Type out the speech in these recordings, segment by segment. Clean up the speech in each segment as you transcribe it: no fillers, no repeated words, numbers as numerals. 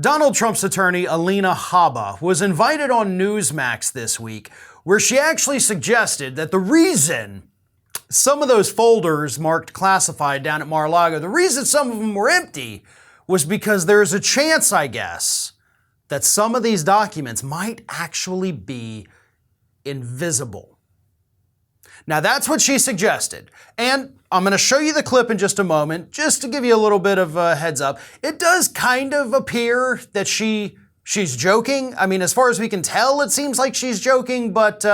Donald Trump's attorney, Alina Habba, was invited on Newsmax this week, where she actually suggested that the reason some of those folders marked classified down at Mar-a-Lago, the reason some of them were empty was because there's a chance, I guess, that some of these documents might actually be invisible. Now, that's what she suggested. And I'm going to show you the clip in just a moment, just to give you a little bit of a heads up. It does kind of appear that she's joking. I mean, as far as we can tell, it seems like she's joking, but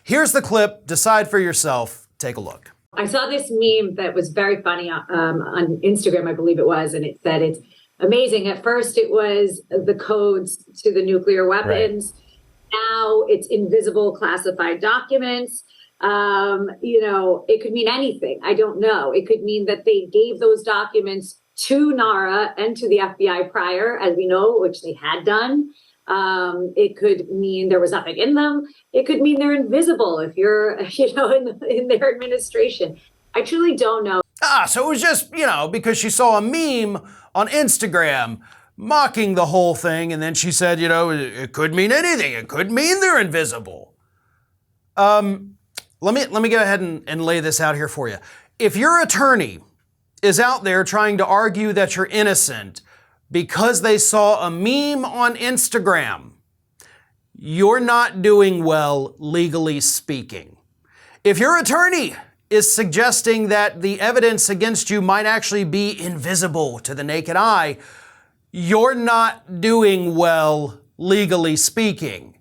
here's the clip. Decide for yourself. Take a look. I saw this meme that was very funny on Instagram, I believe it was, and it said it's amazing. At first, it was the codes to the nuclear weapons. Right. Now it's invisible classified documents. It could mean anything. I don't know. It could mean that they gave those documents to NARA and to the FBI prior, as we know, which they had done. It could mean there was nothing in them. It could mean they're invisible if you're, in their administration. I truly don't know. So it was just, because she saw a meme on Instagram mocking the whole thing, and then she said, it could mean anything. It could mean they're invisible. Let me go ahead and lay this out here for you. If your attorney is out there trying to argue that you're innocent because they saw a meme on Instagram, you're not doing well, legally speaking. If your attorney is suggesting that the evidence against you might actually be invisible to the naked eye, you're not doing well, legally speaking.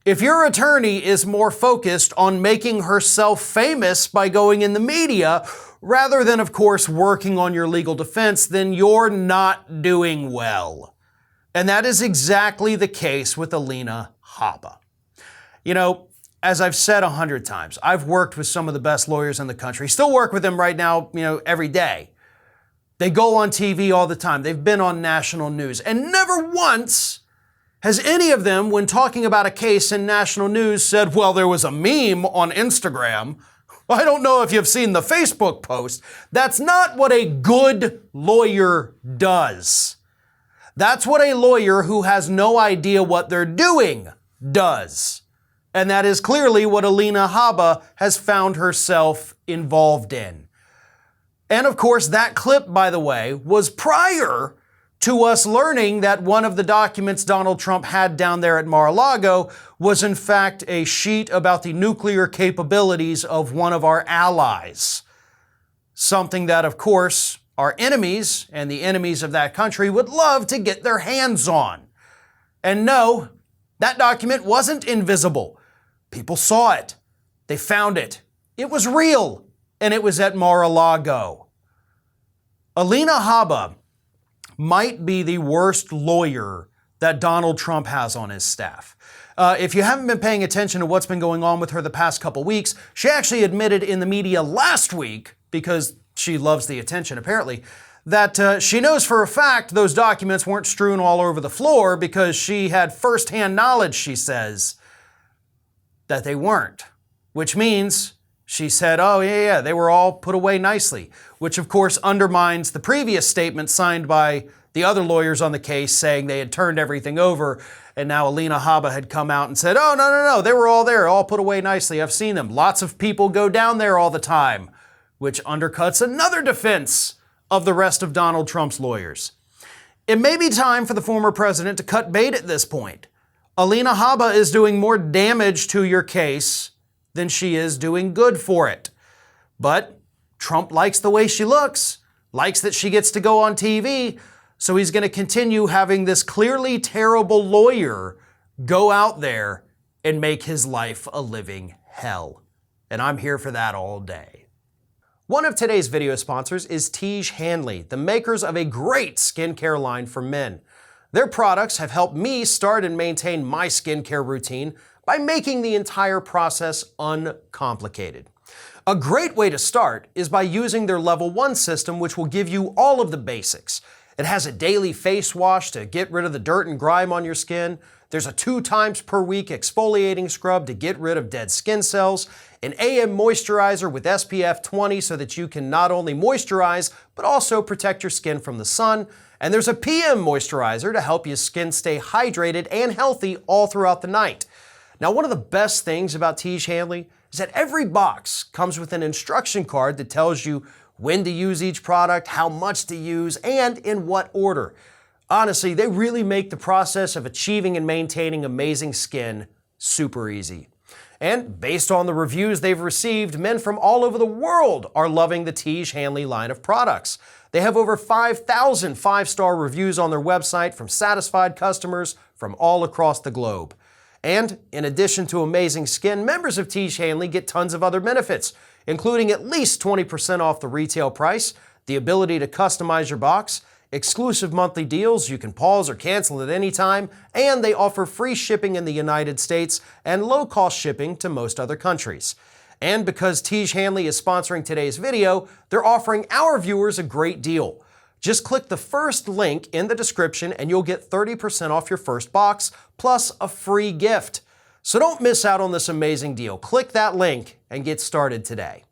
If your attorney is more focused on making herself famous by going in the media, rather than, of course, working on your legal defense, then you're not doing well. And that is exactly the case with Alina Habba. As I've said 100 times, I've worked with some of the best lawyers in the country, still work with them right now, every day. They go on TV all the time. They've been on national news, and never once has any of them, when talking about a case in national news, said, well, there was a meme on Instagram. I don't know if you've seen the Facebook post. That's not what a good lawyer does. That's what a lawyer who has no idea what they're doing does. And that is clearly what Alina Habba has found herself involved in. And of course, that clip, by the way, was prior to us learning that one of the documents Donald Trump had down there at Mar-a-Lago was in fact a sheet about the nuclear capabilities of one of our allies. Something that, of course, our enemies and the enemies of that country would love to get their hands on. And no, that document wasn't invisible. People saw it. They found it. It was real, and it was at Mar-a-Lago. Alina Habba might be the worst lawyer that Donald Trump has on his staff. If you haven't been paying attention to what's been going on with her the past couple weeks, she actually admitted in the media last week, because she loves the attention apparently, that she knows for a fact those documents weren't strewn all over the floor because she had firsthand knowledge, she says, that they weren't. Which means she said, oh, yeah, they were all put away nicely, which of course undermines the previous statement signed by the other lawyers on the case saying they had turned everything over, and now Alina Habba had come out and said, oh, no, they were all there, all put away nicely. I've seen them. Lots of people go down there all the time, which undercuts another defense of the rest of Donald Trump's lawyers. It may be time for the former president to cut bait at this point. Alina Habba is doing more damage to your case than she is doing good for it. But Trump likes the way she looks, likes that she gets to go on TV, so he's going to continue having this clearly terrible lawyer go out there and make his life a living hell. And I'm here for that all day. One of today's video sponsors is Tiege Hanley, the makers of a great skincare line for men. Their products have helped me start and maintain my skincare routine by making the entire process uncomplicated. A great way to start is by using their Level 1 system, which will give you all of the basics. It has a daily face wash to get rid of the dirt and grime on your skin. There's a 2 times per week exfoliating scrub to get rid of dead skin cells, an AM moisturizer with SPF 20 so that you can not only moisturize, but also protect your skin from the sun, And there's a PM moisturizer to help your skin stay hydrated and healthy all throughout the night. Now, one of the best things about Tiege Hanley is that every box comes with an instruction card that tells you when to use each product, how much to use, and in what order. Honestly, they really make the process of achieving and maintaining amazing skin super easy. And based on the reviews they've received, men from all over the world are loving the Tiege Hanley line of products. They have over 5,000 five-star reviews on their website from satisfied customers from all across the globe. And in addition to amazing skin, members of Tiege Hanley get tons of other benefits, including at least 20% off the retail price, the ability to customize your box, exclusive monthly deals you can pause or cancel at any time, and they offer free shipping in the United States and low-cost shipping to most other countries. And because Tiege Hanley is sponsoring today's video, they're offering our viewers a great deal. Just click the first link in the description and you'll get 30% off your first box, plus a free gift. So don't miss out on this amazing deal. Click that link and get started today.